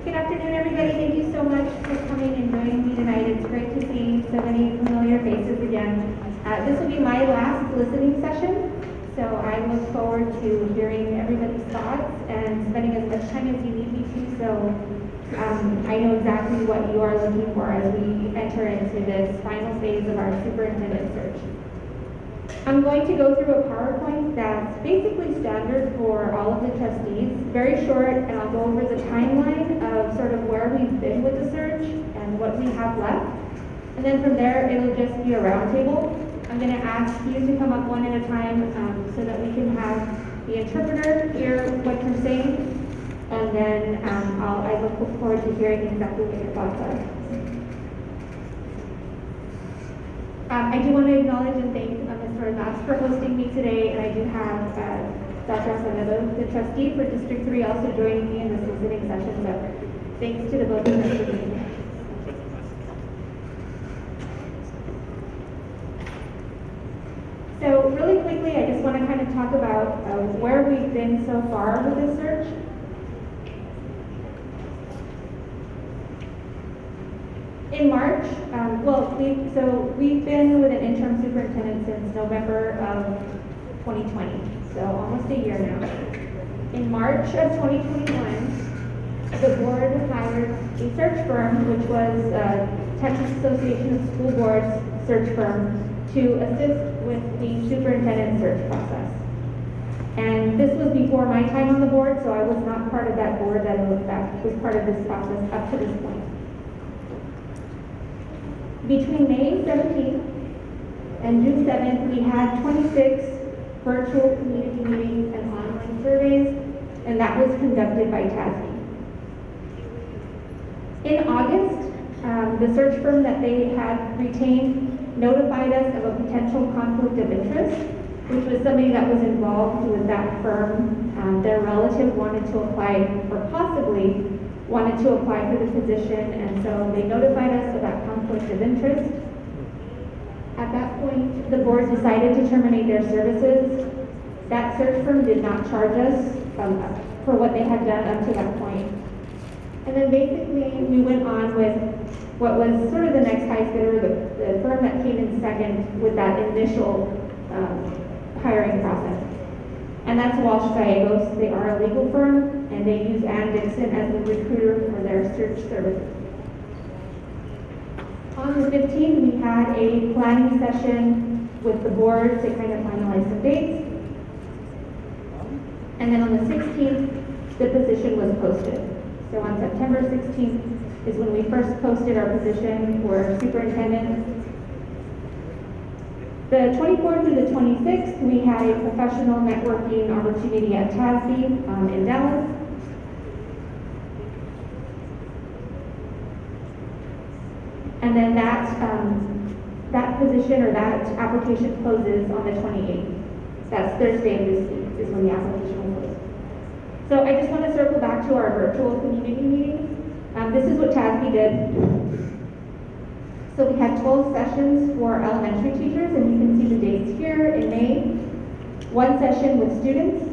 Good afternoon, everybody. Thank you so much for coming and joining me tonight. It's great to see so many familiar faces again. This will be my last listening session, so I look forward to hearing everybody's thoughts and spending as much time as you need me to, so I know exactly what you are looking for as we enter into this final phase of our superintendent search. I'm going to go through a PowerPoint that's basically standard for all of the trustees, very short, and I'll go over the timeline of sort of where we've been with the search and what we have left. And then from there, it'll just be a roundtable. I'm going to ask you to come up one at a time so that we can have the interpreter hear what you're saying, and then I look forward to hearing exactly what your thoughts are. I do want to acknowledge and thank Mr. Arnaz for hosting me today, and I do have Dr. Acevedo, the trustee for District 3, also joining me in this listening session, so thanks to the both of them for being here. So really quickly, I just want to kind of talk about where we've been so far with this search. In March, we've been with an interim superintendent since November of 2020, so almost a year now. In March of 2021, the board hired a search firm, which was Texas Association of School Boards search firm, to assist with the superintendent search process. And this was before my time on the board, so I was not part of that board that was part of this process up to this point. Between May 17th and June 7th, we had 26 virtual community meetings and online surveys, and that was conducted by TASB. In August, the search firm that they had retained notified us of a potential conflict of interest, which was somebody that was involved with that firm. Their relative wanted to apply, or possibly wanted to apply for the position, and so they notified us of that conflict of interest. At that point, the board decided to terminate their services. That search firm did not charge us for what they had done up to that point. And then basically, we went on with what was sort of the next highest bidder, the firm that came in second with that initial hiring process. And that's Walsh Gallegos. They are a legal firm, and they use Ann Dixon as the recruiter for their search services. On the 15th, we had a planning session with the board to kind of finalize some dates. And then on the 16th, the position was posted. So on September 16th is when we first posted our position for superintendent. The 24th through the 26th, we had a professional networking opportunity at TASB in Dallas. And then that position or that application closes on the 28th. That's Thursday of this week is when the application will close. So I just want to circle back to our virtual community meetings. This is what TASB did. So we had 12 sessions for elementary teachers, and you can see the dates here in May. 1 session with students,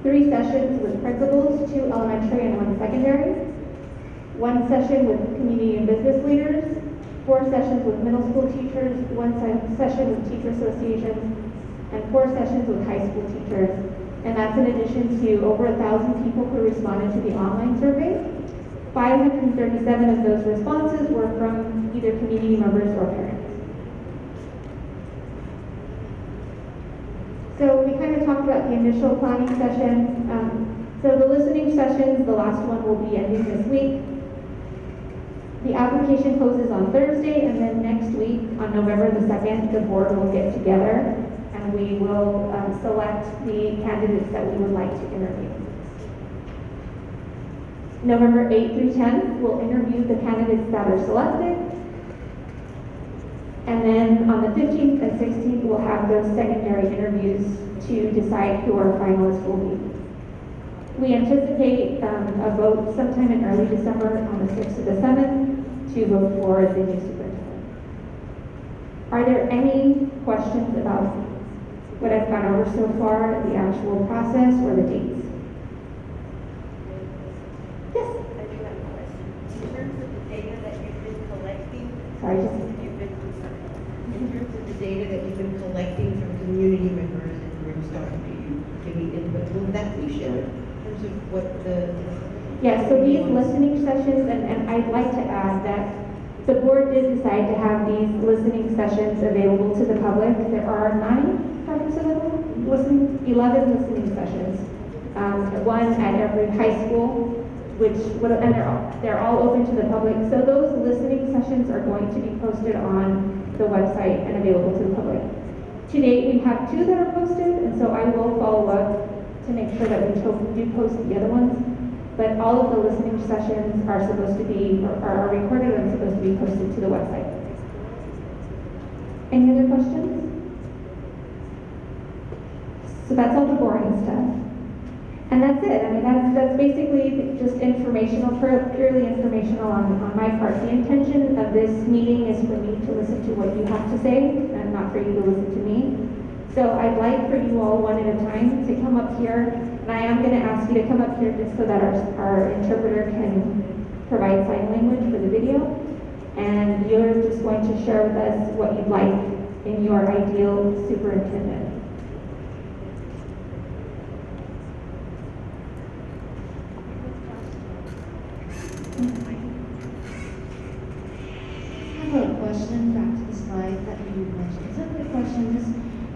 3 sessions with principals, 2 elementary and 1 secondary, 1 session with community and business leaders, 4 sessions with middle school teachers, 1 session with teacher associations, and 4 sessions with high school teachers. And that's in addition to over 1,000 people who responded to the online survey. 537 of those responses were from either community members or parents. So we kind of talked about the initial planning session. So the listening sessions, the last one will be ending this week. The application closes on Thursday, and then next week, on November the 2nd, the board will get together and we will select the candidates that we would like to interview. November 8th through 10th, we'll interview the candidates that are selected. And then on the 15th and 16th, we'll have those secondary interviews to decide who our finalists will be. We anticipate a vote sometime in early December on the 6th to the 7th to vote for the new superintendent. Are there any questions about what I've gone over so far, the actual process or the dates? Yes? I do data that you've been collecting, Sorry, just, in terms of the data that you've been collecting from community members and Brimstone, do you give me input? Will that be shared in terms of what the? yeah, so these listening sessions, and I'd like to add that the board did decide to have these listening sessions available to the public. There are 9 projects available, 11 listening sessions. One at every high school, and they're all open to the public. So those listening sessions are going to be posted on the website and available to the public. To date, we have 2 that are posted, and so I will follow up to make sure that we do post the other ones. But all of the listening sessions are supposed to be, are recorded and supposed to be posted to the website. Any other questions? So that's all the boring stuff. And that's it. I mean, that's basically just informational, purely informational on my part. The intention of this meeting is for me to listen to what you have to say and not for you to listen to me. So I'd like for you all one at a time to come up here, and I am going to ask you to come up here just so that our interpreter can provide sign language for the video. And you're just going to share with us what you'd like in your ideal superintendent. I have a question back to the slide that you mentioned. So the question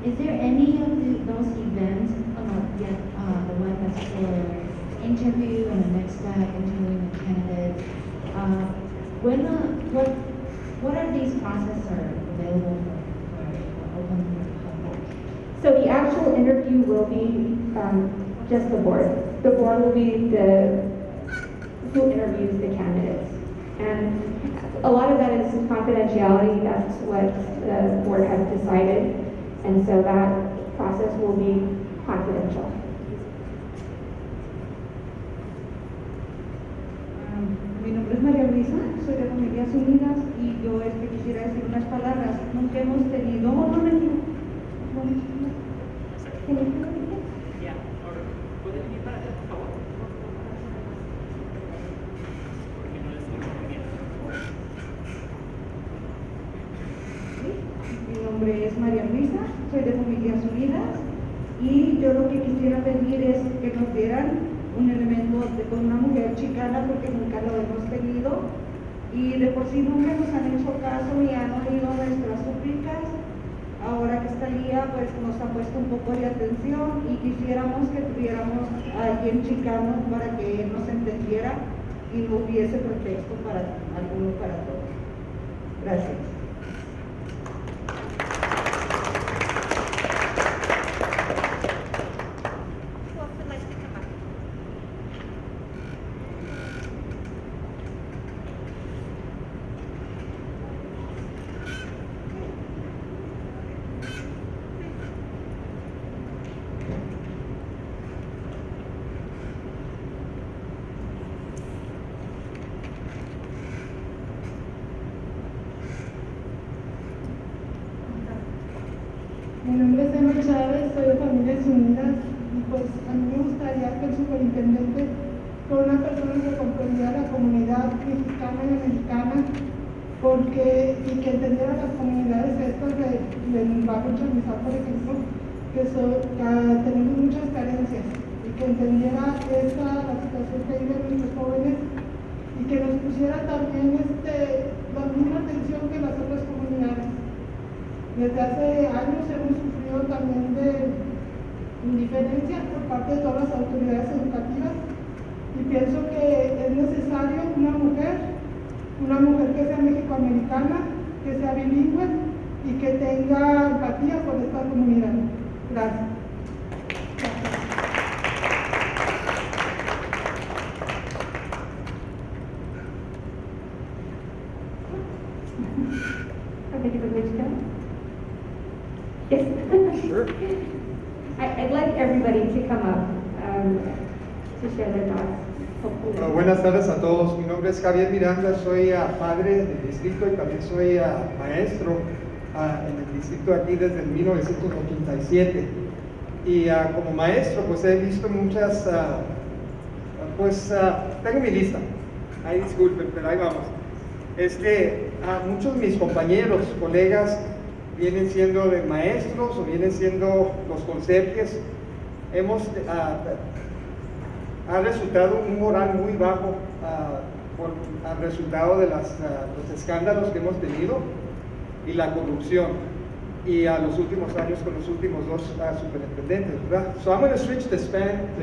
is there any of those events, the one that's for interview and the next step, interviewing the candidates, what are these processes are available for open for public? So the actual interview will be just the board. The board will be who interviews the candidates. And a lot of that is confidentiality. That's what the board has decided. And so that process will be confidential. Mi nombre es María Luisa, soy de Familias Unidas y yo quisiera decir unas palabras. Nunca hemos tenido... Mi nombre es María Luisa, soy de Familias Unidas y yo lo que quisiera pedir es que nos dieran un elemento con una mujer chicana porque nunca lo hemos tenido y de por sí nunca nos han hecho caso ni han oído nuestras súplicas. Ahora que está Lía, pues nos ha puesto un poco de atención y quisiéramos que tuviéramos a alguien chicano para que él nos entendiera y no hubiese pretexto para alguno para todos. Gracias. Mi nombre es Emma Chávez, soy de Familias Unidas y pues a mí me gustaría que el superintendente fuera una persona que comprendiera la comunidad mexicana y americana y que entendiera las comunidades estas del barrio Chamizal, por ejemplo, que tenemos muchas carencias y que entendiera la situación que viven nuestros jóvenes y que nos pusiera también la misma atención que las otras comunidades. Desde hace años hemos sufrido también de indiferencia por parte de todas las autoridades educativas y pienso que es necesario una mujer que sea mexicoamericana, que sea bilingüe y que tenga empatía por esta comunidad. Gracias. Yes. Sure. I'd like everybody to come up to share their thoughts. Hopefully. Buenas tardes a todos. Mi nombre es Javier Miranda, soy padre del distrito y también soy maestro en el distrito aquí desde el 1987. Y como maestro pues he visto muchas, tengo mi lista. Ahí disculpen, pero ahí vamos. Muchos de mis compañeros, colegas, vienen siendo de maestros o vienen siendo los conserjes. Ha resultado un moral muy bajo al resultado de los escándalos que hemos tenido y la corrupción, y a los últimos años con los últimos dos superintendentes, ¿verdad? So I'm going to switch to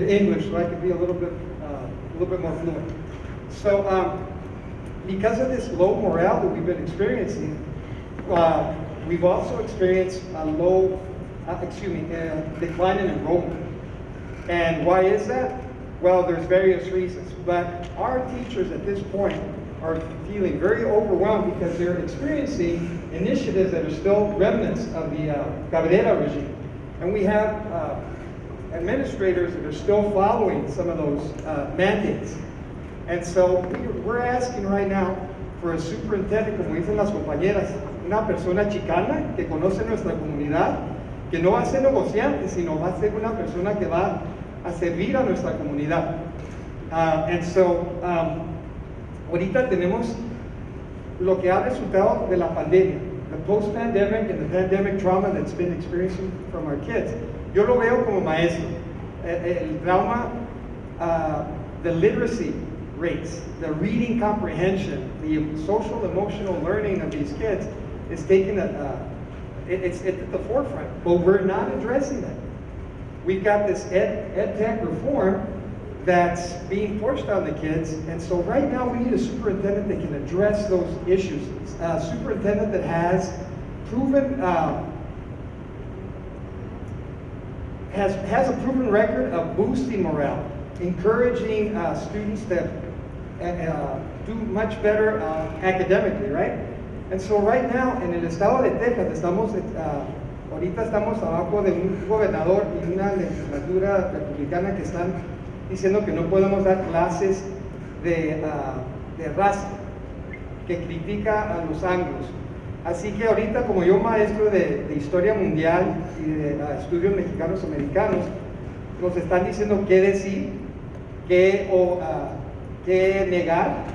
English so I can be a little bit more fluent. So because of this low morale that we've been experiencing, we've also experienced a decline in enrollment. And why is that? Well, there's various reasons, but our teachers at this point are feeling very overwhelmed because they're experiencing initiatives that are still remnants of the Cabrera regime. And we have administrators that are still following some of those mandates. And so we're asking right now for a superintendent, como dicen las compañeras, una persona chicana que conoce nuestra comunidad, que no va a ser negociante, sino va a ser una persona que va a servir a nuestra comunidad. Ahorita tenemos lo que ha resultado de la pandemia, the post-pandemic and the pandemic trauma that's been experiencing from our kids. Yo lo veo como maestro. El trauma, the literacy rates, the reading comprehension, the social emotional learning of these kids is taking it's at the forefront, but we're not addressing that. We've got this ed tech reform that's being forced on the kids, and so right now we need a superintendent that can address those issues. A superintendent that has proven has a proven record of boosting morale, encouraging students to do much better academically, right? And so right now en el estado de Texas ahorita estamos abajo de un gobernador y una legislatura republicana que están diciendo que no podemos dar clases de raza, que critica a los anglos. Así que ahorita, como yo maestro de historia mundial y de estudios mexicanos americanos, nos están diciendo qué decir, qué negar.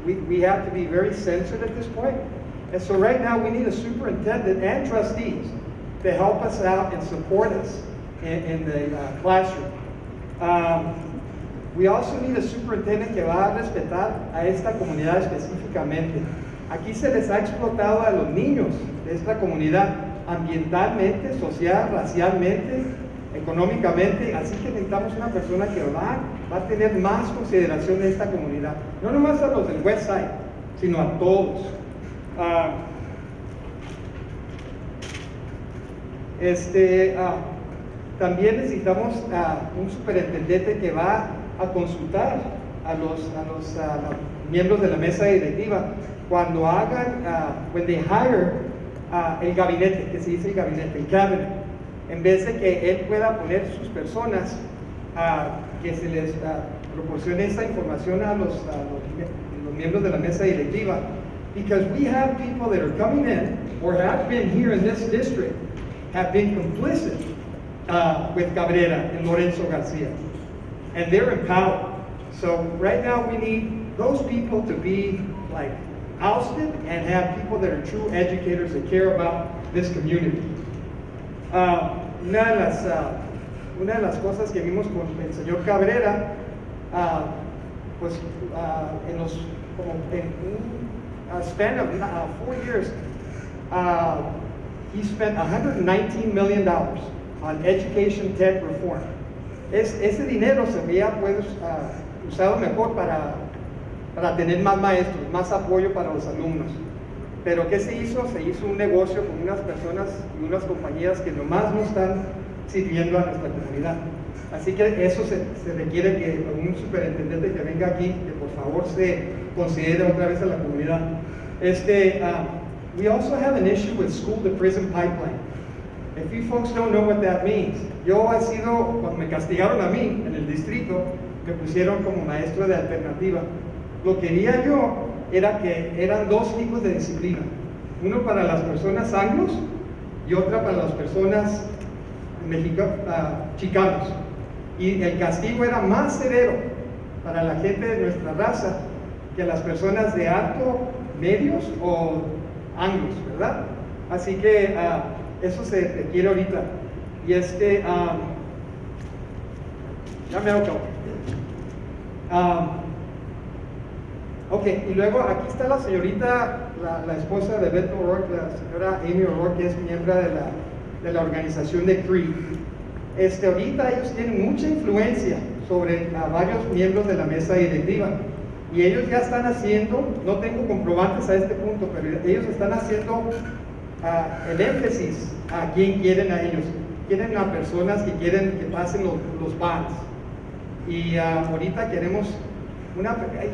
We have to be very censored at this point. And so right now we need a superintendent and trustees to help us out and support us in the classroom. We also need a superintendent que va a respetar a esta comunidad específicamente. Aquí se les ha explotado a los niños de esta comunidad ambientalmente, social, racialmente, económicamente, así que necesitamos una persona que va a tener más consideración de esta comunidad, no nomás a los del West Side, sino a todos. También necesitamos un superintendente que va a consultar a los miembros de la mesa directiva cuando hagan, when they hire el gabinete, que se dice el gabinete, el cabinet, en vez de que él pueda poner sus personas, que se les proporcione esa información a los miembros de la mesa directiva, because we have people that are coming in or have been here in this district, have been complicit with Cabrera and Lorenzo Garcia, and they're in power. So right now we need those people to be like ousted and have people that are true educators that care about this community. Una de las cosas que vimos con el señor Cabrera, en un span of 4 years, he spent $119 million on education tech reform. Ese dinero se había usado mejor para tener más maestros, más apoyo para los alumnos. Pero ¿qué se hizo? Se hizo un negocio con unas personas y unas compañías que nomás no están sirviendo a nuestra comunidad. Así que eso se requiere que un superintendente que venga aquí, que por favor se considere otra vez a la comunidad. We also have an issue with school to prison pipeline. If you folks don't know what that means, cuando me castigaron a mí en el distrito, me pusieron como maestro de alternativa. Lo que quería yo era que eran dos tipos de disciplina, uno para las personas anglos y otra para las personas chicanos, y el castigo era más severo para la gente de nuestra raza que las personas de alto, medios o anglos, ¿verdad? Así que eso se requiere ahorita. Y es que, ya me hago cabo. Ok, y luego aquí está la señorita, la esposa de Beto O'Rourke, la señora Amy O'Rourke, que es miembro de la organización de CREE. Ahorita ellos tienen mucha influencia sobre varios miembros de la mesa directiva. Y ellos ya están haciendo, no tengo comprobantes a este punto, pero ellos están haciendo el énfasis a quién quieren a ellos. Quieren a personas que quieren que pasen los bans. Y ahorita queremos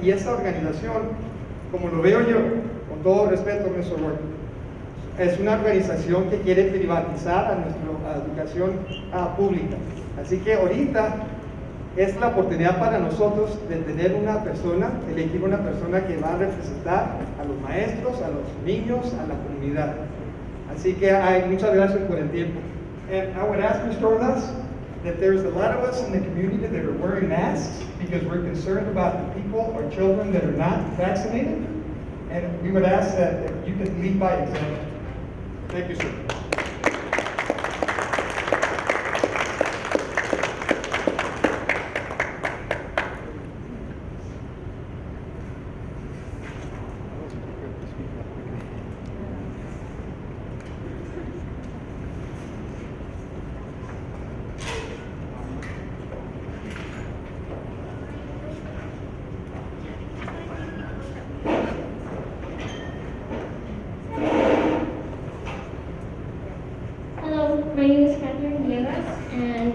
y esa organización, como lo veo yo, con todo respeto, Mr. Ward, es una organización que quiere privatizar a nuestra educación pública. Así que ahorita es la oportunidad para nosotros de tener una persona, elegir una persona que va a representar a los maestros, a los niños, a la comunidad. Así que muchas gracias por el tiempo. And I would ask Mr. Ordaz that there's a lot of us in the community that are wearing masks because we're concerned about the people or children that are not vaccinated. And we would ask that you could lead by example. Thank you, sir. My name is Catherine Villegas, and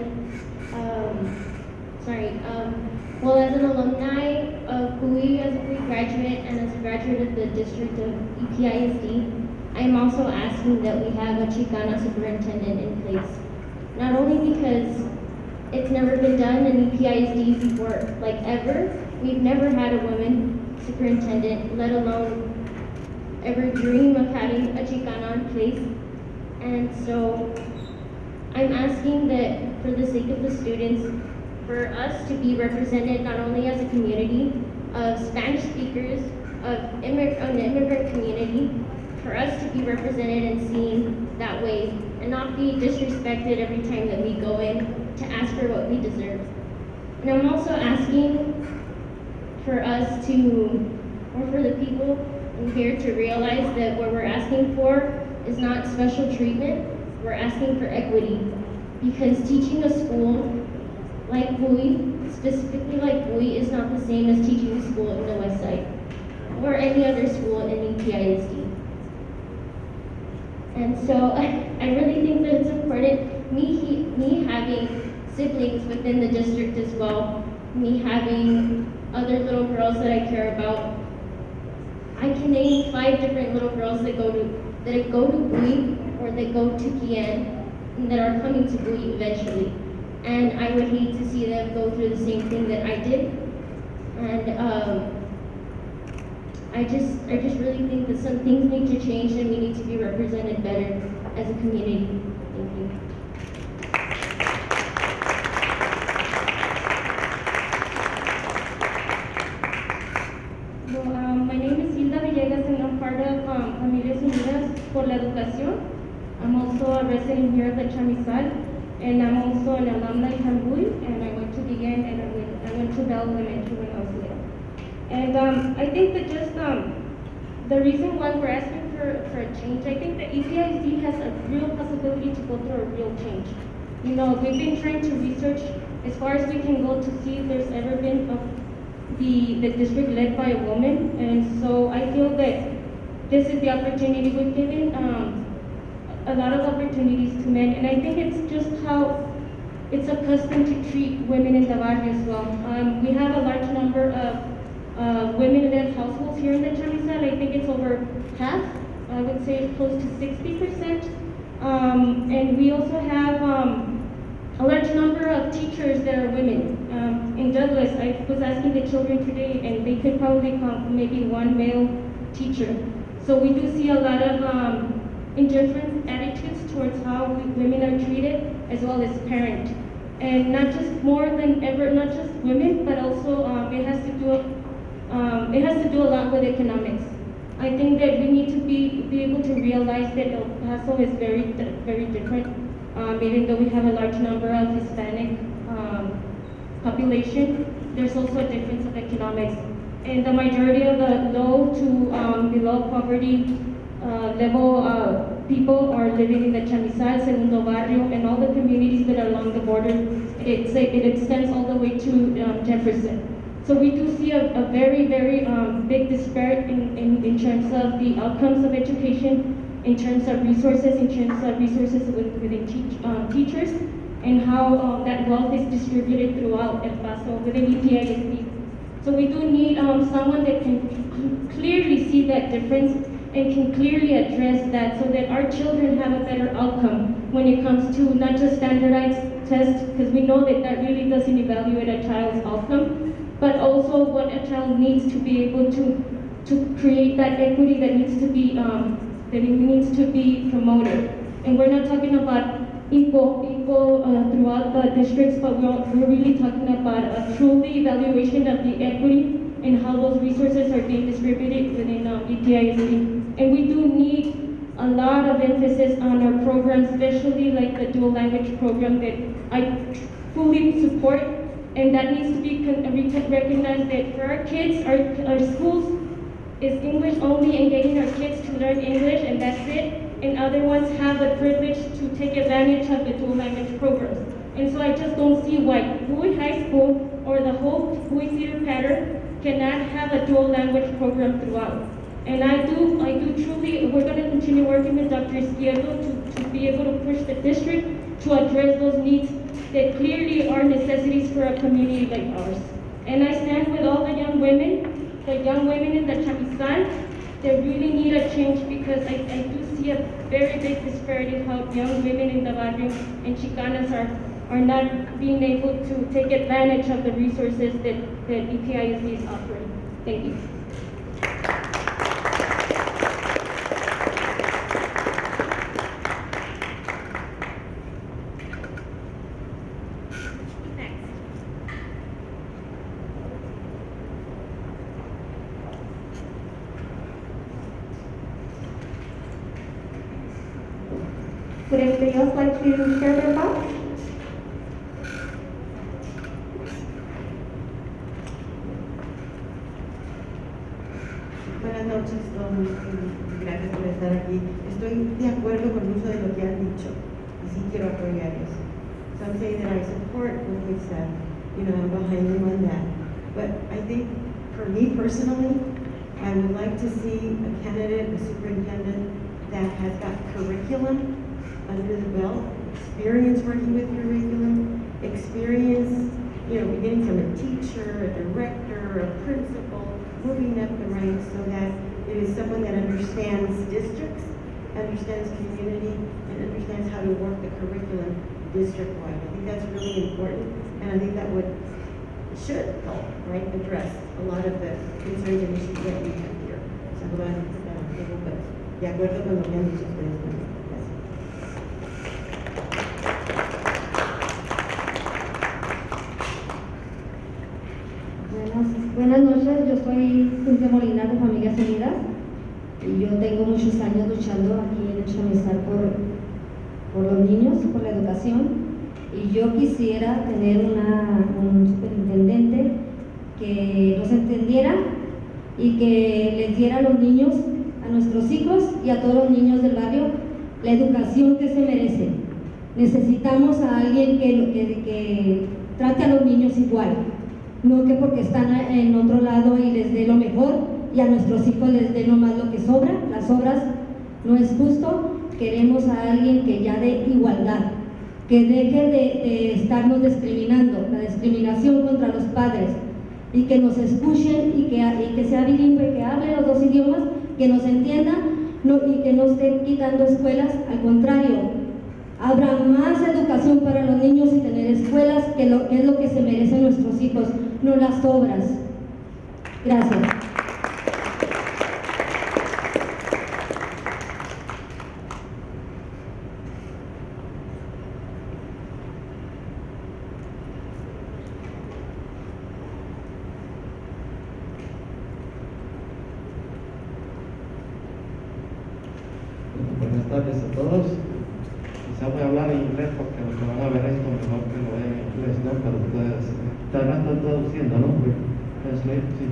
well, as an alumni of Bowie, as a Bowie graduate, and as a graduate of the district of EPISD, I am also asking that we have a Chicana superintendent in place. Not only because it's never been done in EPISD before, like ever, we've never had a woman superintendent, let alone ever dream of having a Chicana in place. And so I'm asking that for the sake of the students, for us to be represented not only as a community of Spanish speakers, of an immigrant community, for us to be represented and seen that way and not be disrespected every time that we go in to ask for what we deserve. And I'm also asking for us to, or for the people in here to realize that what we're asking for is not special treatment, we're asking for equity. Because teaching a school like Bowie, specifically like Bowie, is not the same as teaching a school in the West Side or any other school in EPISD. And so I really think that it's important, me having siblings within the district as well, me having other little girls that I care about. I can name 5 different little girls that go to Bowie or that go to Kian and that are coming to Bowie eventually. And I would hate to see them go through the same thing that I did. And I just really think that some things need to change and we need to be represented better as a community. Thank you. Well, my name is Hilda Villegas and I'm part of Familias Unidas por la Educación. I'm also a resident here at Chamizal, and I'm also an alumni from Bowie, and I went to Begin and I went to Bell Elementary when I was little. And I think that just the reason why we're asking for a change, I think that EPISD has a real possibility to go through a real change. You know, we've been trying to research as far as we can go to see if there's ever been the district led by a woman, and so I feel that this is the opportunity. We've given a lot of opportunities to men, and I think it's just how it's a custom to treat women in the barrio as well. We have a large number of women-led households here in the Chamizal. I think it's over half. I would say close to 60%. And we also have a large number of teachers that are women. In Douglas, I was asking the children today, and they could probably count maybe one male teacher. So we do see a lot of indifferent attitudes towards how women are treated, as well as parent. And not just more than ever, not just women, but also it has to do it has to do a lot with economics. I think that we need to be able to realize that El Paso is very different, even though we have a large number of Hispanic population, there's also a difference of economics. And the majority of the low to below poverty level people are living in the Chamizal, Segundo Barrio, and all the communities that are along the border. It extends all the way to Jefferson. So we do see a very big disparity in terms of the outcomes of education, in terms of resources, within teachers, and how that wealth is distributed throughout El Paso within EPISD. So we do need someone that can clearly see that difference and can clearly address that, so that our children have a better outcome when it comes to not just standardized tests, because we know that that really doesn't evaluate a child's outcome, but also what a child needs to be able to create that equity that needs to be promoted. And we're not talking about equal throughout the districts, but we're really talking about a truly evaluation of the equity and how those resources are being distributed within EPISD. And we do need a lot of emphasis on our programs, especially like the dual language program that I fully support, and that needs to be recognized that for our kids, our schools is English only, and getting our kids to learn English, and that's it. And other ones have the privilege to take advantage of the dual language programs. And so I just don't see why Bowie High School or the whole Bowie theater pattern cannot have a dual language program throughout. And I do truly, we're going to continue working with Dr. Izquierdo to be able to push the district to address those needs that clearly are necessities for a community like ours. And I stand with all the young women in the Chamizal that really need a change, because I do see a very big disparity how young women in the barrio and Chicanas are not being able to take advantage of the resources that EPISD is offering. Thank you. Would anybody else like to share their thoughts? Buenas noches, gracias por estar aquí. Estoy de acuerdo con mucho de lo que han dicho y sí quiero apoyar eso. So I'm saying that I support what they said, I'm behind them on that. But I think for me personally, I would like to see a candidate, a superintendent that has got curriculum under the belt, experience working with curriculum, experience, beginning from a teacher, a director, a principal, moving up the ranks, so that it is someone that understands districts, understands community, and understands how to work the curriculum district-wide. I think that's really important, and I think that should help, right, address a lot of the concerns and issues that we have here. So I'm glad to put that on the table, but de acuerdo con lo que han dicho ustedes. Buenas noches, yo soy Cintia Molina de Familias Unidas y yo tengo muchos años luchando aquí en el Chamizal por los niños, por la educación, y yo quisiera tener un superintendente que nos entendiera y que les diera a los niños, a nuestros hijos y a todos los niños del barrio la educación que se merecen. Necesitamos a alguien que trate a los niños igual. No que porque están en otro lado y les dé lo mejor y a nuestros hijos les dé nomás lo que sobra. Las obras no es justo. Queremos a alguien que ya dé igualdad, que deje de estarnos discriminando, la discriminación contra los padres, y que nos escuchen y que sea bilingüe, que hable los dos idiomas, que nos entienda, y que no esté quitando escuelas. Al contrario, habrá más educación para los niños y tener escuelas, que es lo que se merecen nuestros hijos, no las obras. Gracias. tardes a todos. Quizá voy a hablar en inglés porque lo que van a ver esto mejor que lo vean en inglés, ¿no? Pero ustedes están traduciendo, ¿no? Translate, sí.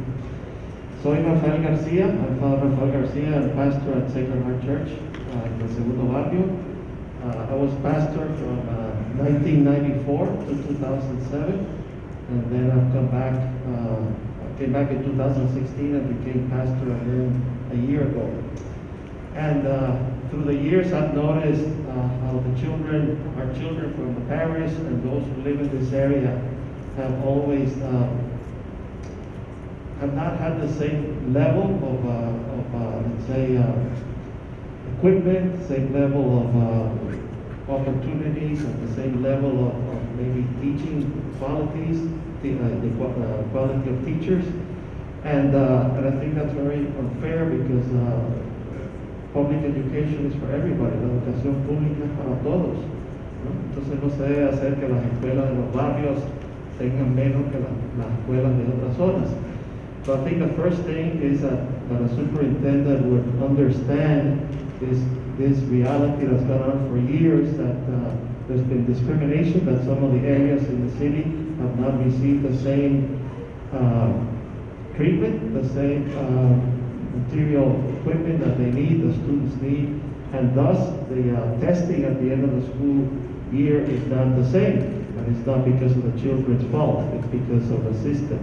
Soy Rafael García, I'm Father Rafael García, and pastor at Sacred Heart Church en el segundo barrio. I was pastor from 1994 to 2007, and then I've come back, I came back in 2016 and became pastor again a year ago. And through the years, I've noticed how the children, our children from the parish and those who live in this area have always have not had the same level of let's say, equipment, same level of opportunities, and the same level of maybe teaching qualities, the quality of teachers. And I think that's very unfair because public education is for everybody, la educación pública es para todos, ¿no? Entonces no se debe hacer que las escuelas de los barrios tengan menos que las escuelas de otras zonas. So I think the first thing is that a superintendent would understand this reality that's gone on for years, that there's been discrimination, that some of the areas in the city have not received the same treatment, the same material equipment that they need, the students need, and thus the testing at the end of the school year is not the same. And it's not because of the children's fault, it's because of the system.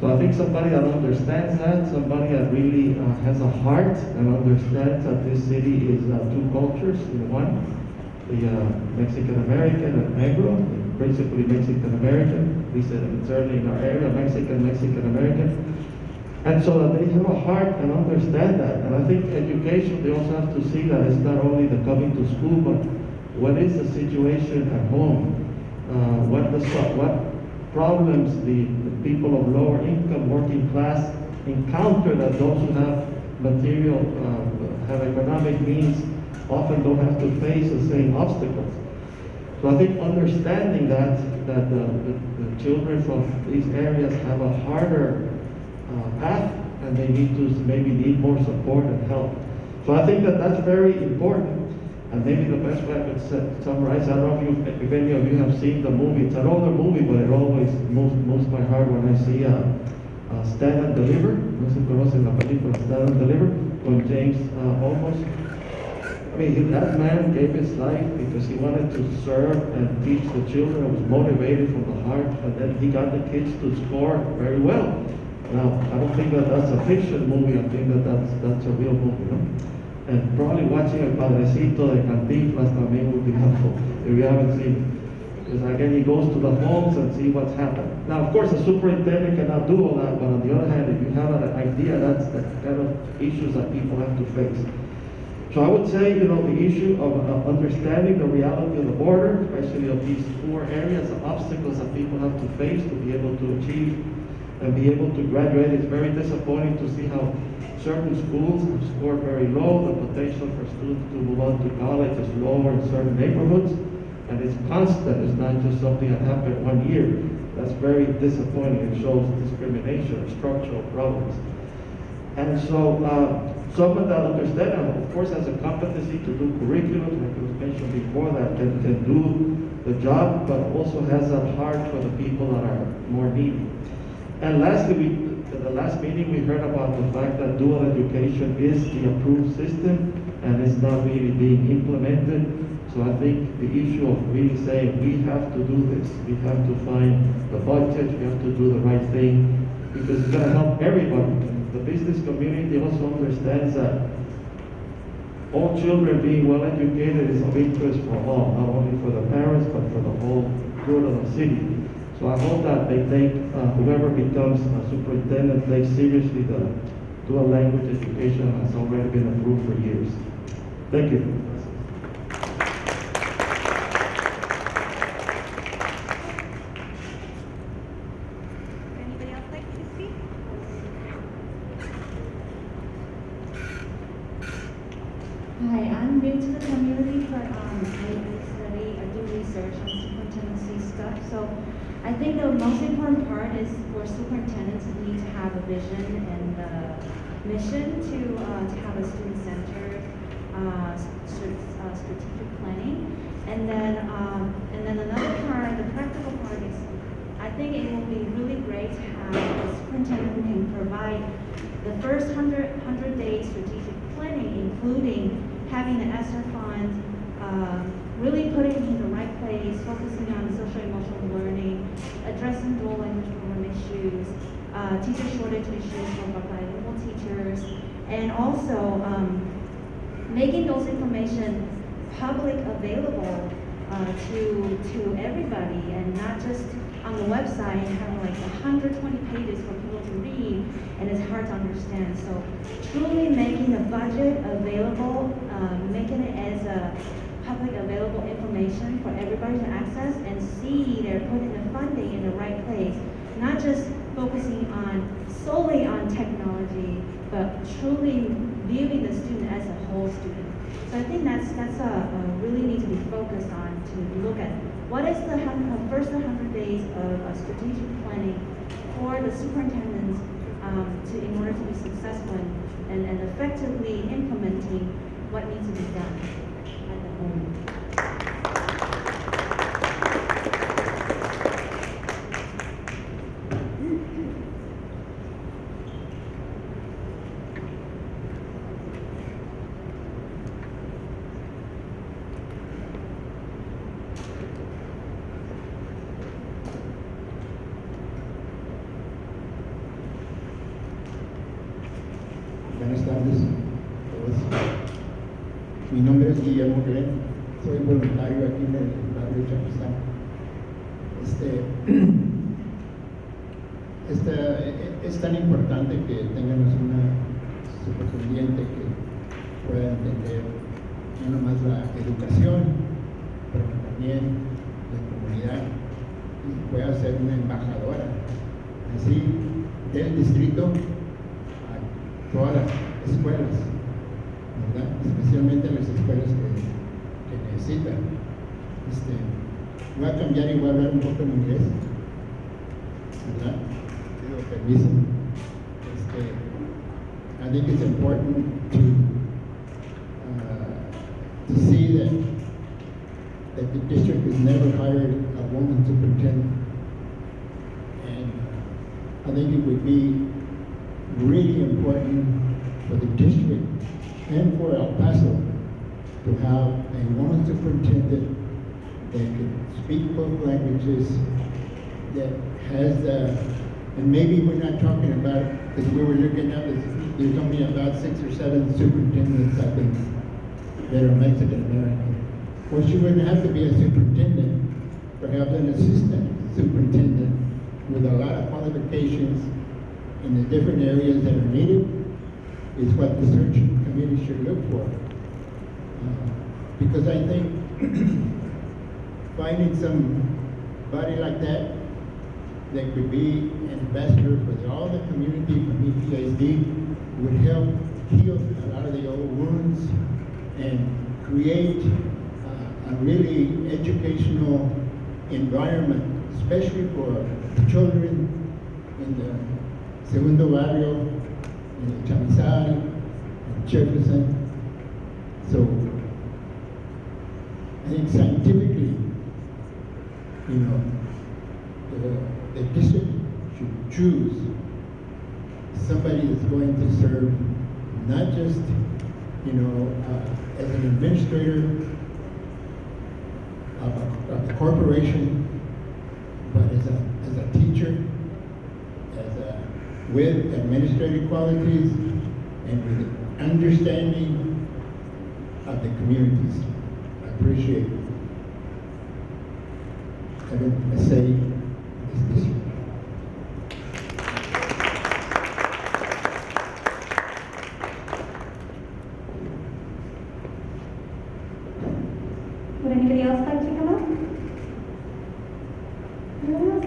So I think somebody that understands that, somebody that really has a heart and understands that this city is two cultures in one, the Mexican-American and Negro, principally Mexican-American, we said certainly in our area, Mexican-American. And so that they have a heart and understand that. And I think education, they also have to see that it's not only the coming to school, but what is the situation at home? What problems the people of lower income, working class encounter that those who have material, have economic means often don't have to face the same obstacles. So I think understanding that the children from these areas have a harder path, and they maybe need more support and help. So I think that's very important. And maybe the best way I could summarize, I don't know if any of you have seen the movie. It's an older movie, but it always moves my heart when I see Stand and Deliver. No se conocen la película Stand and Deliver con James Olmos. I mean, that man gave his life because he wanted to serve and teach the children. He was motivated from the heart, and then he got the kids to score very well. Now, I don't think that's a fiction movie. I think that's a real movie, no? And probably watching El Padrecito de Cantinflas también would be helpful if you haven't seen it. Because again, he goes to the homes and see what's happened. Now, of course, the superintendent cannot do all that, but on the other hand, if you have an idea, that's the kind of issues that people have to face. So I would say, the issue of understanding the reality of the border, especially of these poor areas, the obstacles that people have to face to be able to achieve and be able to graduate. It's very disappointing to see how certain schools have scored very low. The potential for students to move on to college is lower in certain neighborhoods, and it's constant. It's not just something that happened one year. That's very disappointing. It shows discrimination or structural problems. And so someone that understands, of course, has a competency to do curriculum, like was mentioned before, that can do the job, but also has a heart for the people that are more needy. And lastly, at the last meeting, we heard about the fact that dual education is the approved system and it's not really being implemented. So I think the issue of really saying we have to do this, we have to find the budget, we have to do the right thing, because it's going to help everybody. The business community also understands that all children being well educated is of interest for all, not only for the parents, but for the whole good of the city. So I hope that they take, whoever becomes a superintendent takes seriously the dual language education that's already been approved for years. Thank you. Anybody else like to speak? Hi, I'm new to the community, but I do research on superintendency stuff. So I think the most important part is for superintendents need to have a vision and the mission to have a student-centered strategic planning. And then another part, the practical part is, I think it will be really great to have the superintendent who can provide the first 100 days strategic planning, including having the ESSER fund, really putting it in the right place, focusing on social emotional learning, addressing dual language program issues, teacher shortage issues for bilingual teachers, and also making those information public available to everybody, and not just on the website and having like 120 pages for people to read, and it's hard to understand. So truly making the budget available, making it as a public available information for everybody to access and see they're putting the funding in the right place, not just focusing solely on technology, but truly viewing the student as a whole student. So I think that's really need to be focused on, to look at what is the first 100 days of strategic planning for the superintendents in order to be successful and effectively implementing what needs to be done at the moment. Buenas tardes a todos. Mi nombre es Guillermo Glen, soy voluntario aquí en el barrio Chapizán. Es tan importante que tengamos una superintendente que pueda entender no nomás la educación, pero también la comunidad, y pueda ser una embajadora así del distrito a todas las escuelas, ¿verdad? Especialmente las escuelas que necesitan. Voy a cambiar y voy a hablar un poco en inglés, ¿verdad? Pido permiso. I think it's important to see that the district has never hired a woman superintendent, and I think it would be really important for the district and for El Paso to have a woman superintendent that can speak both languages, that has and maybe we're not talking about, because we were looking at this, there's only about 6 or 7 superintendents, I think, that are Mexican American. Well, she wouldn't have to be a superintendent, perhaps an assistant superintendent with a lot of qualifications in the different areas that are needed is what the search committee should look for. Because I think finding somebody like that could be an ambassador for all the community from EPSD would help heal a lot of the old wounds and create a really educational environment, especially for children in the Segundo Barrio, in the Chamizal, in Jefferson. So I think scientifically, the district should choose somebody that's going to serve not just, as an administrator of the corporation, but as a teacher, with administrative qualities and with understanding of the communities. I appreciate having a say in this district. Would anybody else like to come up? Anyone else?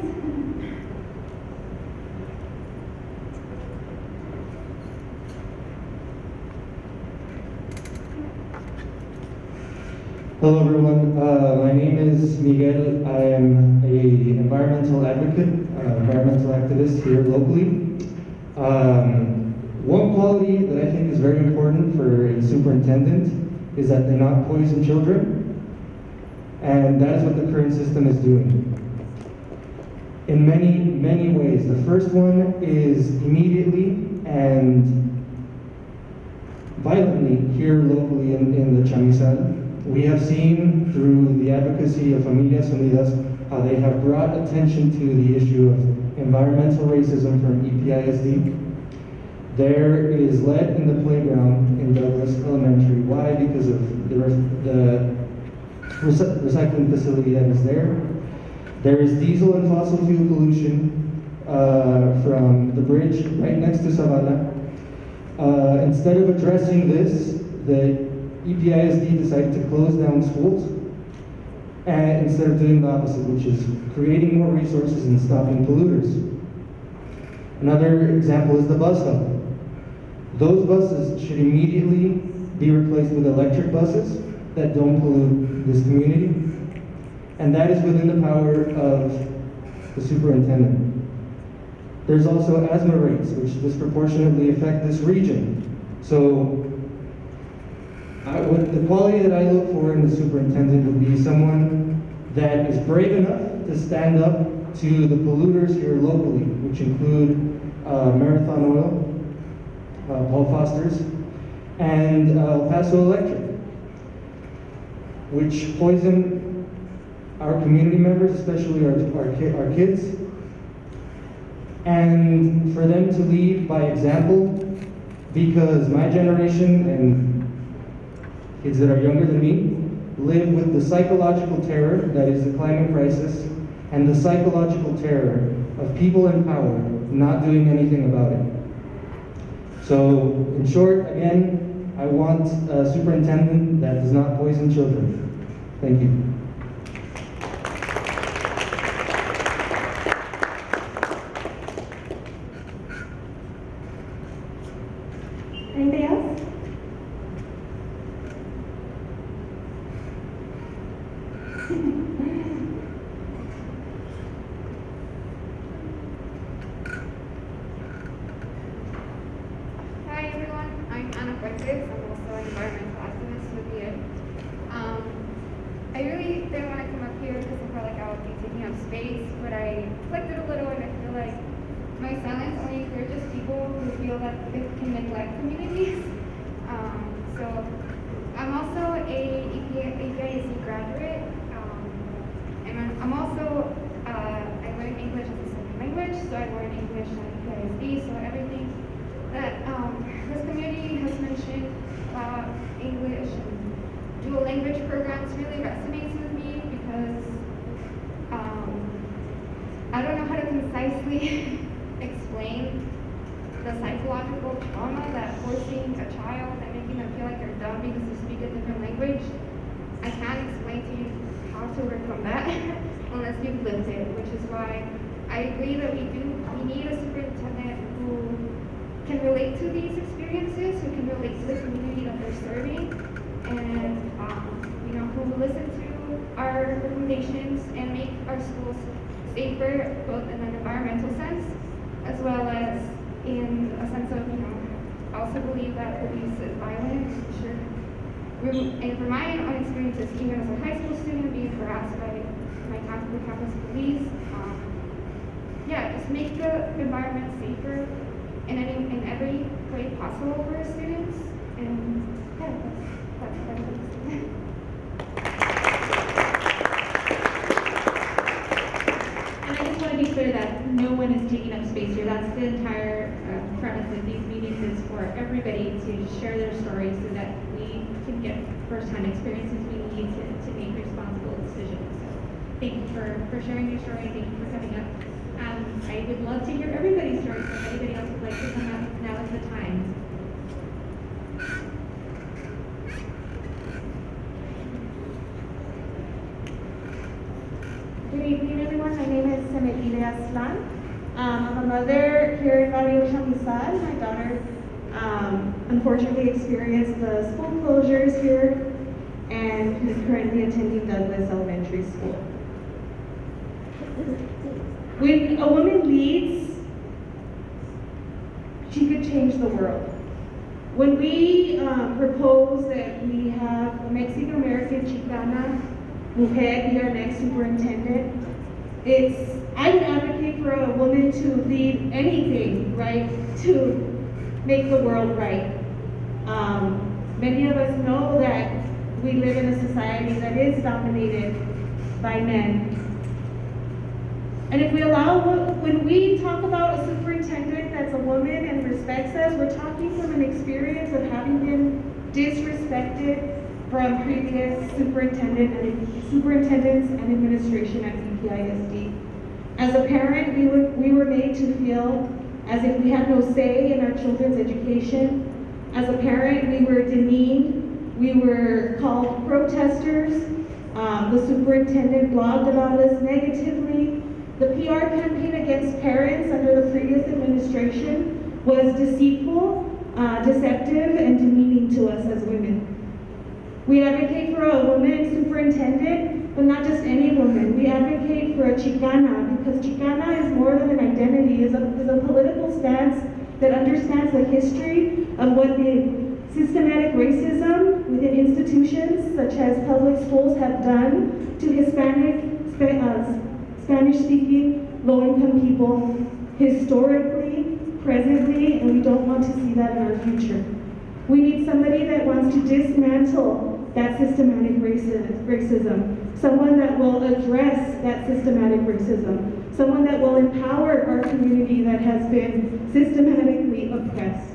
Hello everyone, my name is Miguel. I am an environmental advocate, environmental activist here locally. One quality that I think is very important for a superintendent is that they not poison children, and that is what the current system is doing. In many, many ways. The first one is immediately and violently here locally in the Chamizal. We have seen through the advocacy of Familias Unidas how they have brought attention to the issue of environmental racism from EPISD. There is lead in the playground in Douglas Elementary. Why? Because of the recycling facility that is there. There is diesel and fossil fuel pollution from the bridge right next to Zavala. Instead of addressing this, the EPISD decided to close down schools, and instead of doing the opposite, which is creating more resources and stopping polluters. Another example is the bus hub. Those buses should immediately be replaced with electric buses that don't pollute this community, and that is within the power of the superintendent. There's also asthma rates, which disproportionately affect this region. So, the quality that I look for in the superintendent would be someone that is brave enough to stand up to the polluters here locally, which include Marathon Oil, Paul Foster's, and Paso Electric, which poison our community members, especially our kids, and for them to lead by example, because my generation and kids that are younger than me live with the psychological terror that is the climate crisis and the psychological terror of people in power not doing anything about it. So, in short, again, I want a superintendent that does not poison children. Thank you. Anybody else? Hi everyone, I'm Anna Fuentes. I'm also an environmental activist with you. I really didn't want to come up here because I felt like I would be taking up space, but I reflected a little and I feel like my silence only encourages people who feel that they can neglect communities. So I'm also a EPISD graduate, and I'm also, I learned English as a second language, so I learned English at EPISD, so everything that this community has mentioned about English and dual language programs really resonates with me because I don't know how to concisely explain the psychological trauma that forcing a child and making them feel like they're dumb because they speak a different language. I can't explain to you how to overcome that unless you've lived it, which is why I agree that we need a superintendent who can relate to these experiences, who can relate to the community that they're serving, and who will listen to our recommendations and make our schools safer, both in an environmental sense as well as in a sense of, I also believe that police is violent. Sure. And from my own experiences, even as a high school student, being harassed by my campus police, just make the environment safer in every way possible for our students. And that's what it is. And I just want to be clear that no one is taking up space here. That's the entire premise of these meetings, is for everybody to share their stories so that we can get first-hand experiences we need to make responsible decisions. So thank you for sharing your story. Thank you for coming up. I would love to hear everybody's stories. So if anybody else would like to come up, now is the time. Good evening, everyone. My name is Semelide Aslan. I'm a mother here in Barrio Chamizal. My daughter unfortunately experienced the school closures here and is currently attending Douglas Elementary School. When a woman leads, she could change the world. When we propose that we have a Mexican-American Chicana mujer be our next superintendent, I would advocate for a woman to lead anything, right, to make the world right. Many of us know that we live in a society that is dominated by men. And if we when we talk about a superintendent that's a woman and respects us, we're talking from an experience of having been disrespected from previous superintendents and administration at EPISD. As a parent, we were made to feel as if we had no say in our children's education. As a parent, we were demeaned. We were called protesters. The superintendent blogged about us negatively. The PR campaign against parents under the previous administration was deceitful, deceptive, and demeaning to us as women. We advocate for a woman superintendent, but not just any woman. We advocate for a Chicana, because Chicana is more than an identity, is a political stance that understands the history of what the systematic racism within institutions such as public schools have done to Hispanic, Spanish-speaking, low-income people historically, presently, and we don't want to see that in our future. We need somebody that wants to dismantle that systematic racism, someone that will address that systematic racism, someone that will empower our community that has been systematically oppressed,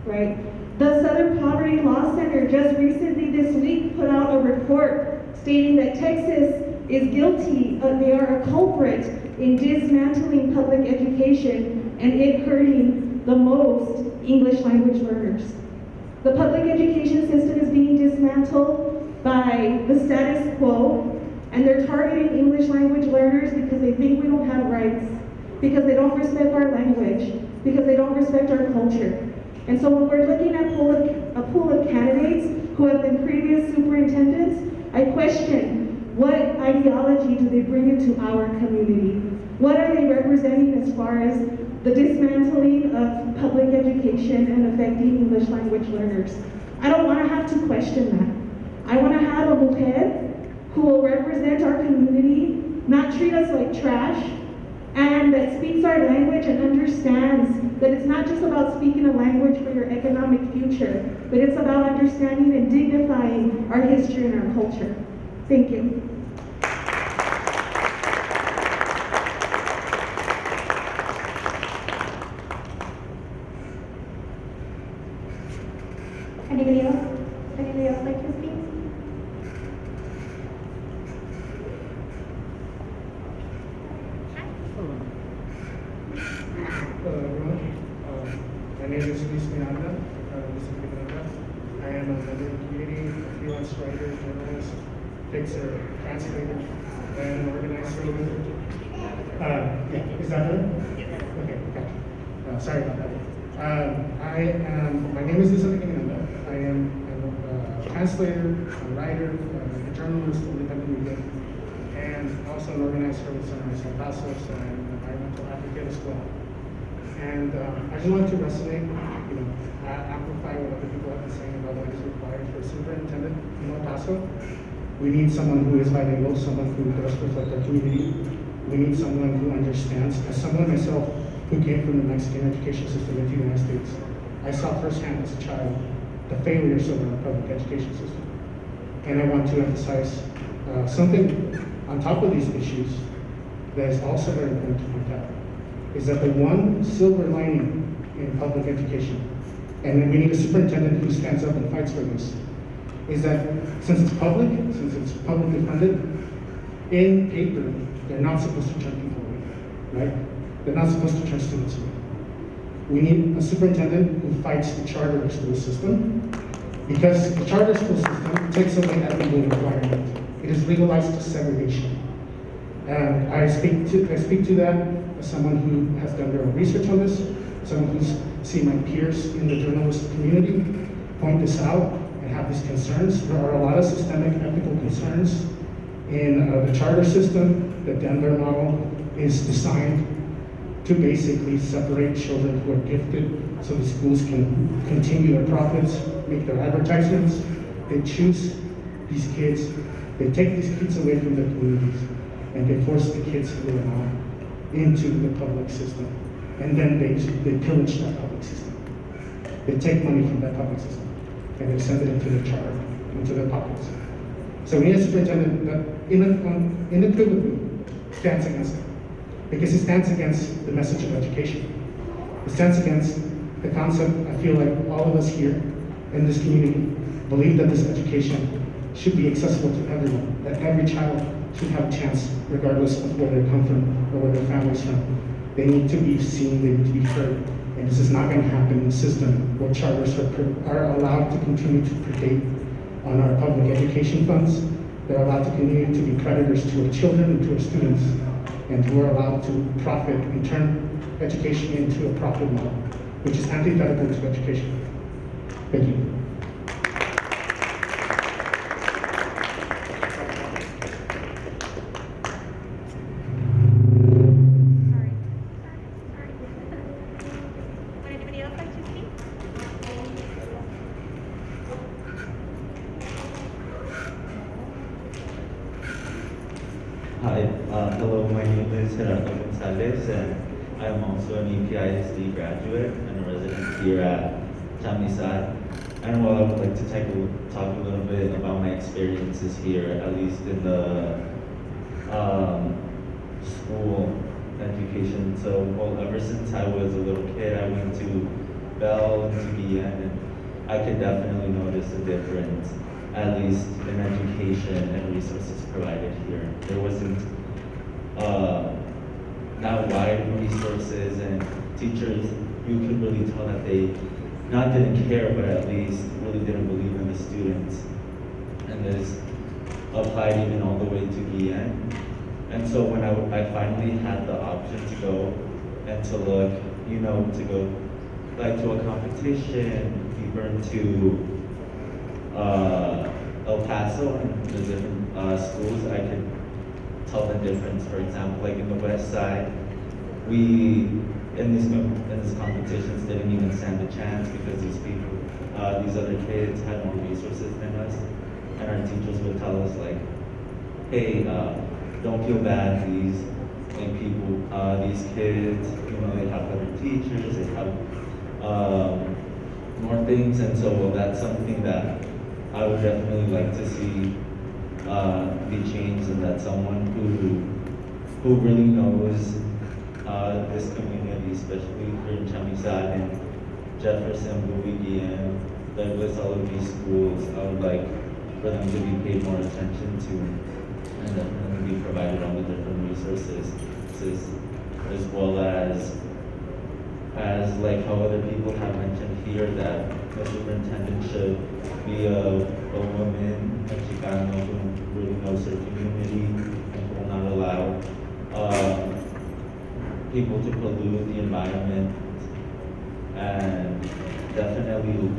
right? The Southern Poverty Law Center just recently this week put out a report stating that Texas is guilty, they are a culprit in dismantling public education and it hurting the most English language learners. The public education system is being dismantled by the status quo, and they're targeting English language learners because they think we don't have rights, because they don't respect our language, because they don't respect our culture. And so when we're looking at a pool of candidates who have been previous superintendents, I question what ideology do they bring into our community? What are they representing as far as the dismantling of public education and affecting English language learners? I don't want to have to question that. I want to have a mujer who will represent our community, not treat us like trash, and that speaks our language and understands that it's not just about speaking a language for your economic future, but it's about understanding and dignifying our history and our culture. Thank you. Anybody else? Anybody else like to speak? Hello everyone. My name is Luis Miranda. I am a member of the community, a freelance writer, journalist, fixer, translator, and organizer. Is that her? Okay, gotcha. Sorry about that. My name is Luis Miranda. I am a translator, a writer, a journalist, independent media, and also an organizer with Sunrise Paso, and an environmental advocate as well. And I just want to resonate, amplify what other people have been saying about what is required for a superintendent in El Paso. We need someone who is bilingual, someone who does reflect our community. We need someone who understands. As someone myself who came from the Mexican education system in the United States, I saw firsthand as a child the failures of our public education system. And I want to emphasize something on top of these issues that is also very important to point out, is that the one silver lining in public education, and we need a superintendent who stands up and fights for this, is that since it's publicly funded, in paper, they're not supposed to turn people away, right? They're not supposed to turn students away. We need a superintendent who fights the charter school system, because the charter school system takes away that legal requirement. It is legalized segregation. And I speak to that as someone who has done their own research on this, someone who's seen my peers in the journalist community point this out and have these concerns. There are a lot of systemic ethical concerns in the charter system. The Denver model is designed to basically separate children who are gifted so the schools can continue their profits, make their advertisements. They choose these kids, they take these kids away from their communities, and they force the kids who are not into the public system. And then they pillage that public system. They take money from that public system, and they send it into their charter, into their pockets. So we as superintendent that unequivocally stands against it, because it stands against the message of education. It stands against the concept. I feel like all of us here in this community believe that this education should be accessible to everyone, that every child should have a chance, regardless of where they come from or where their family's from. They need to be seen, they need to be heard, and this is not going to happen in a system where charters are allowed to continue to predate on our public education funds. They're allowed to continue to be predators to our children and to our students, and who are allowed to profit and turn education into a profit model, which is antithetical to education. Thank you. Would anybody else like to speak? Hi, hello, my name is Gerardo Gonzalez, and I am also an EPISD graduate and a resident here at Chamizal. And while I would like to talk a little bit about my experiences here, at least in the school education. So, well, ever since I was a little kid, I went to Bell and to BN, and I could definitely notice a difference, at least in education and resources provided here. There wasn't not wide resources, and teachers, you could really tell that they not didn't care, but at least really didn't believe in the students. And this applied even all the way to BN. And so when I finally had the option to go and to look, you know, to go like to a competition, deeper into El Paso and the different schools, I could tell the difference. For example, like in the West Side, we in these competitions didn't even stand a chance because these people, these other kids had more resources than us, and our teachers would tell us like, hey, don't feel bad. These like people, these kids, you know, they have better teachers, they have more things, and so that's something that I would definitely like to see be changed, and that someone who really knows this community, especially here in Chamizal and Jefferson, Bowie, and Douglas, all of these schools, I would like for them to be paid more attention to, and definitely be provided all the different resources, as well as like how other people have mentioned here, that the superintendent should be a woman, a Chicano who really knows her community and will not allow people to pollute the environment, and definitely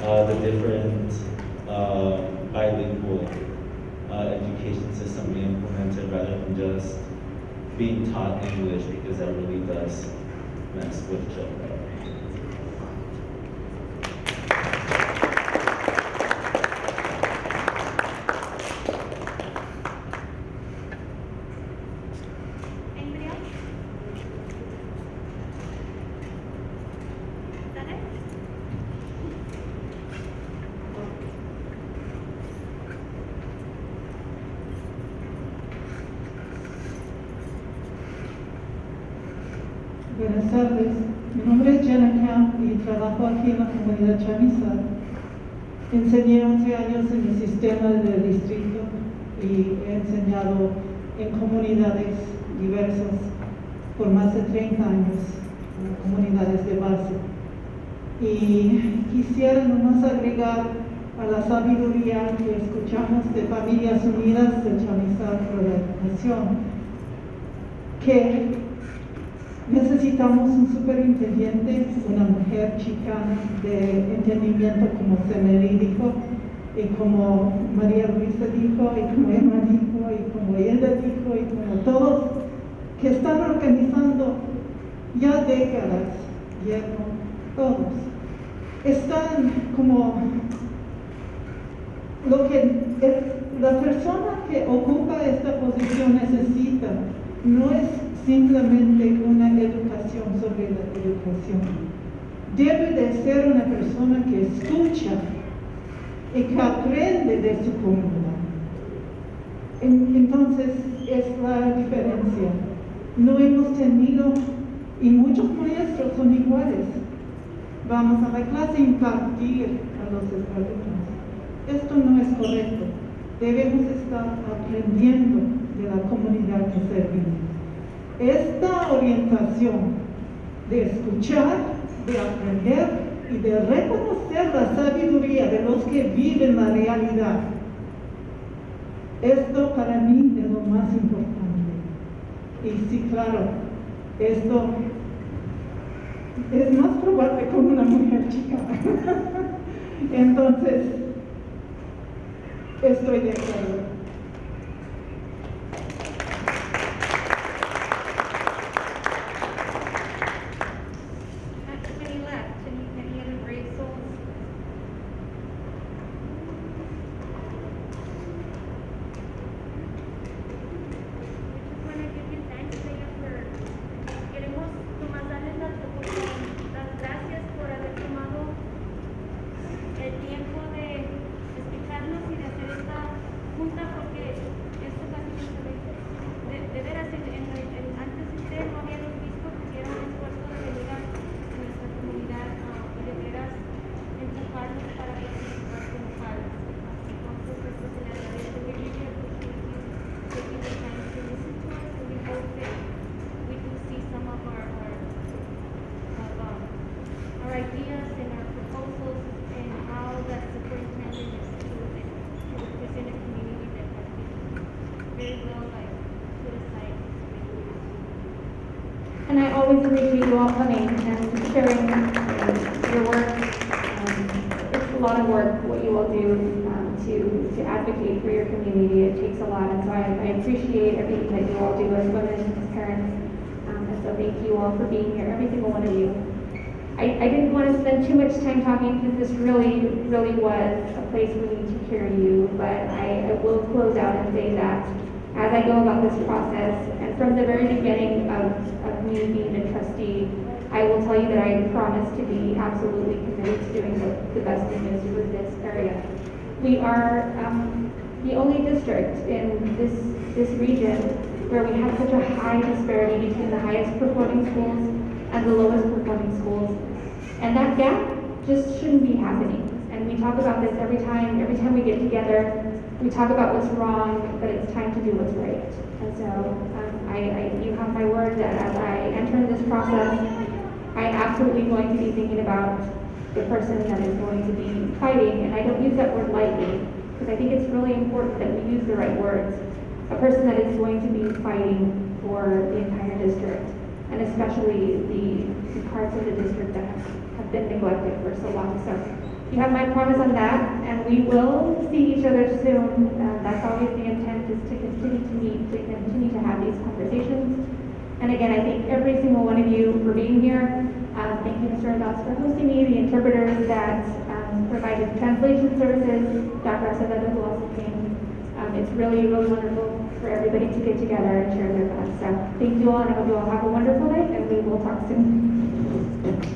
the different bilingual education system be implemented rather than just being taught English, because that really does mess with children. Anybody else? Is that it? Buenas tardes, mi nombre es Jenna Camp y trabajo aquí en la comunidad Chamizal. Enseñé 11 años en el sistema del distrito y he enseñado en comunidades diversas por más de 30 años, en comunidades de base. Y quisiera nomás agregar a la sabiduría que escuchamos de Familias Unidas del Chamizal por la Educación, que necesitamos un superintendente, una mujer chicana de entendimiento, como Semeli dijo, y como María Luisa dijo, y como Emma dijo, y como Hilda dijo, y como todos que están organizando ya décadas. Llevo todos, están como lo que la persona que ocupa esta posición necesita, no es simplemente una educación sobre la educación. Debe de ser una persona que escucha y que aprende de su comunidad. Entonces es la diferencia. No hemos tenido, y muchos maestros son iguales. Vamos a la clase a impartir a los alumnos. Esto no es correcto. Debemos estar aprendiendo de la comunidad que servimos. Esta orientación de escuchar, de aprender y de reconocer la sabiduría de los que viven la realidad. Esto para mí es lo más importante. Y sí, claro, esto es más probable con una mujer chica. Entonces, estoy de acuerdo. Any left? Any other brave souls? Just want to give you thanks, Leah, queremos tomar darles las gracias por haber tomado el tiempo de escucharnos y de hacer esta junta, porque esto casi no se ve. De veras, antes de ustedes no habíamos visto que hicieron un esfuerzo de venir a nuestra comunidad y de veras empujarnos para participar como padres. Entonces, esto se le agradece. We really appreciate you taking the time to listen to us, and we hope that we do see some of our ideas and our proposals and how that superintendent is to represent a community that has been very well put aside. And I always appreciate you all coming and sharing your work. It's a lot of work what you all do to advocate for your community. It takes a lot, and so I appreciate everything that you all do as women, as parents. And so thank you all for being here, every single one of you. I didn't want to spend too much time talking because this really was a place we need to hear you, but I will close out and say that as I go about this process, and from the very beginning of me being a trustee, I will tell you that I promise to be absolutely committed to doing the best thing is for this area. We are the only district in this region where we have such a high disparity between the highest performing schools and the lowest performing schools. And that gap just shouldn't be happening. And we talk about this every time we get together. We talk about what's wrong, but it's time to do what's right. And so you have my word that as I enter this process, I'm absolutely going to be thinking about the person that is going to be fighting. And I don't use that word lightly, because I think it's really important that we use the right words. A person that is going to be fighting for the entire district, and especially the parts of the district that have been neglected for so long. So you have my promise on that, and we will see each other soon. That's always the intent, is to continue to meet, to continue to have these conversations. And again, I thank every single one of you for being here. Thank you, Mr. Adas, for hosting me, the interpreters that provided translation services, Dr. Acevedo, who also came. It's really wonderful for everybody to get together and share their thoughts. So thank you all, and I hope you all have a wonderful night, and we will talk soon.